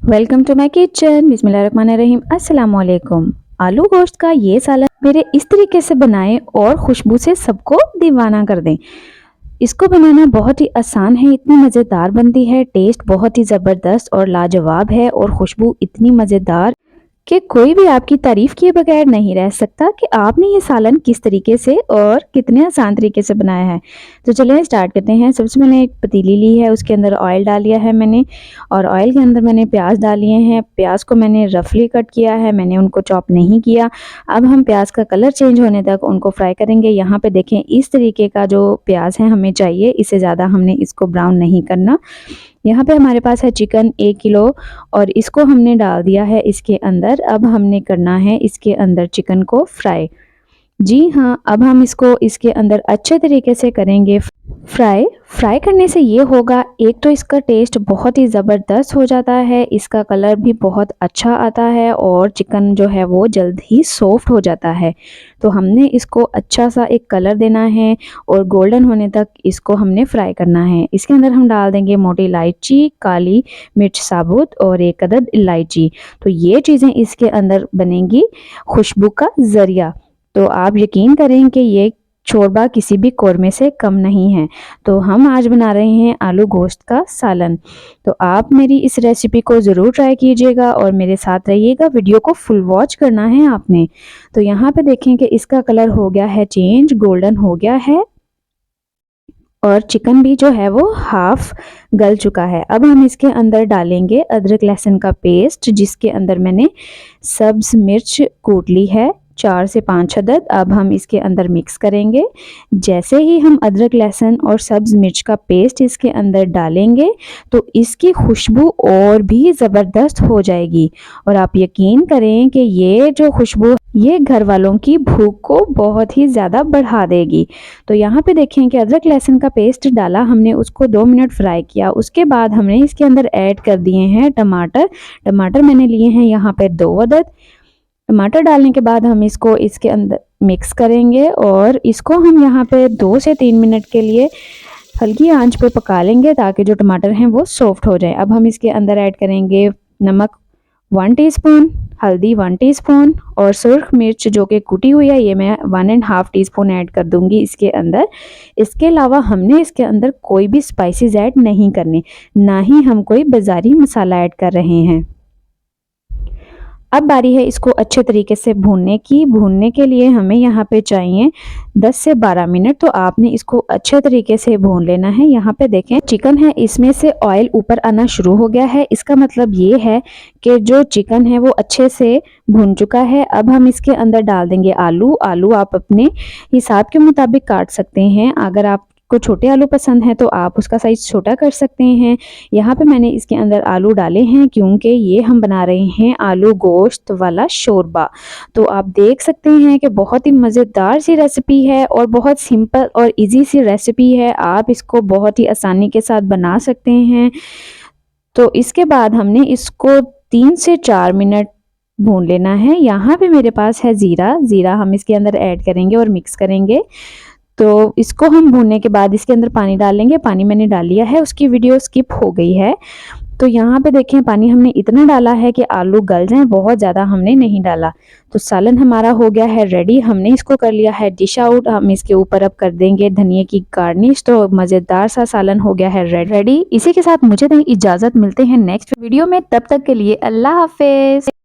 Welcome to my kitchen. बिस्मिल्लाहिर्रहमानिर्रहीम। अस्सलाम वालेकुम। आलू गोश्त का ये सालन मेरे इस तरीके से बनाएं और खुशबू से सबको दीवाना कर दें। इसको बनाना बहुत ही आसान है, इतनी मज़ेदार बनती है, टेस्ट बहुत ही ज़बरदस्त और लाजवाब है और खुशबू इतनी मज़ेदार कि कोई भी आपकी तारीफ किए बगैर नहीं रह सकता कि आपने ये सालन किस तरीके से और कितने आसान तरीके से बनाया है। तो चलिए स्टार्ट करते हैं। सबसे मैंने एक पतीली ली है, उसके अंदर ऑयल डाल लिया है मैंने, और ऑयल के अंदर मैंने प्याज डाल लिए हैं। प्याज को मैंने रफली कट किया है, मैंने उनको चॉप नहीं किया। अब हम प्याज का कलर चेंज होने तक उनको फ्राई करेंगे। यहाँ पे देखें, इस तरीके का जो प्याज है हमें चाहिए, इससे ज़्यादा हमने इसको ब्राउन नहीं करना। यहाँ पे हमारे पास है चिकन 1 किलो और इसको हमने डाल दिया है इसके अंदर। अब हमने करना है इसके अंदर चिकन को फ्राई। जी हाँ, अब हम इसको इसके अंदर अच्छे तरीके से करेंगे फ्राई करने से ये होगा, एक तो इसका टेस्ट बहुत ही ज़बरदस्त हो जाता है, इसका कलर भी बहुत अच्छा आता है और चिकन जो है वो जल्द ही सॉफ्ट हो जाता है। तो हमने इसको अच्छा सा एक कलर देना है और गोल्डन होने तक इसको हमने फ्राई करना है। इसके अंदर हम डाल देंगे मोटी इलायची, काली मिर्च साबुत और 1 अदद इलायची। तो ये चीज़ें इसके अंदर बनेंगी खुशबू का ज़रिया। तो आप यकीन करें कि ये शोरबा किसी भी कौरमे से कम नहीं है। तो हम आज बना रहे हैं आलू गोश्त का सालन। तो आप मेरी इस रेसिपी को ज़रूर ट्राई कीजिएगा और मेरे साथ रहिएगा, वीडियो को फुल वॉच करना है आपने। तो यहाँ पे देखें कि इसका कलर हो गया है चेंज, गोल्डन हो गया है और चिकन भी जो है वो हाफ गल चुका है। अब हम इसके अंदर डालेंगे अदरक लहसुन का पेस्ट, जिसके अंदर मैंने सब्ज मिर्च कूट ली है 4 से 5 अदद। अब हम इसके अंदर मिक्स करेंगे। जैसे ही हम अदरक लहसुन और सब्ज मिर्च का पेस्ट इसके अंदर डालेंगे तो इसकी खुशबू और भी ज़बरदस्त हो जाएगी और आप यकीन करें कि ये जो खुशबू ये घर वालों की भूख को बहुत ही ज़्यादा बढ़ा देगी। तो यहाँ पे देखें कि अदरक लहसुन का पेस्ट डाला हमने, उसको 2 मिनट फ्राई किया। उसके बाद हमने इसके अंदर ऐड कर दिए हैं टमाटर मैंने लिए हैं यहाँ पे 2 अदद। टमाटर डालने के बाद हम इसको इसके अंदर मिक्स करेंगे और इसको हम यहाँ पे 2 से 3 मिनट के लिए हल्की आंच पे पका लेंगे ताकि जो टमाटर हैं वो सॉफ्ट हो जाए। अब हम इसके अंदर ऐड करेंगे नमक 1 टीस्पून, हल्दी 1 टीस्पून और सुर्ख मिर्च जो कि कुटी हुई है ये मैं 1.5 टीस्पून ऐड कर दूंगी इसके अंदर। इसके अलावा हमने इसके अंदर कोई भी स्पाइसेस ऐड नहीं करने, ना ही हम कोई बाज़ारी मसाला ऐड कर रहे हैं। अब बारी है इसको अच्छे तरीके से भूनने की। भूनने के लिए हमें यहाँ पे चाहिए 10 से 12 मिनट। तो आपने इसको अच्छे तरीके से भून लेना है। यहाँ पे देखें चिकन है, इसमें से ऑयल ऊपर आना शुरू हो गया है। इसका मतलब ये है कि जो चिकन है वो अच्छे से भून चुका है। अब हम इसके अंदर डाल देंगे आलू आप अपने हिसाब के मुताबिक काट सकते हैं। अगर आप को छोटे आलू पसंद है तो आप उसका साइज़ छोटा कर सकते हैं। यहाँ पे मैंने इसके अंदर आलू डाले हैं क्योंकि ये हम बना रहे हैं आलू गोश्त वाला शोरबा। तो आप देख सकते हैं कि बहुत ही मज़ेदार सी रेसिपी है और बहुत सिंपल और इजी सी रेसिपी है। आप इसको बहुत ही आसानी के साथ बना सकते हैं। तो इसके बाद हमने इसको 3 से 4 मिनट भून लेना है। यहाँ पे मेरे पास है ज़ीरा हम इसके अंदर ऐड करेंगे और मिक्स करेंगे। तो इसको हम भूनने के बाद इसके अंदर पानी डाल लेंगे। पानी मैंने डाल लिया है, उसकी वीडियो स्किप हो गई है। तो यहाँ पे देखें पानी हमने इतना डाला है कि आलू गल जाएं, बहुत ज़्यादा हमने नहीं डाला। तो सालन हमारा हो गया है रेडी। हमने इसको कर लिया है डिश आउट। हम इसके ऊपर अब कर देंगे धनिए की गार्निश। तो मज़ेदार सा सालन हो गया है रेडी। इसी के साथ मुझे दें इजाज़त, मिलते हैं नेक्स्ट वीडियो में। तब तक के लिए अल्लाह हाफिज़।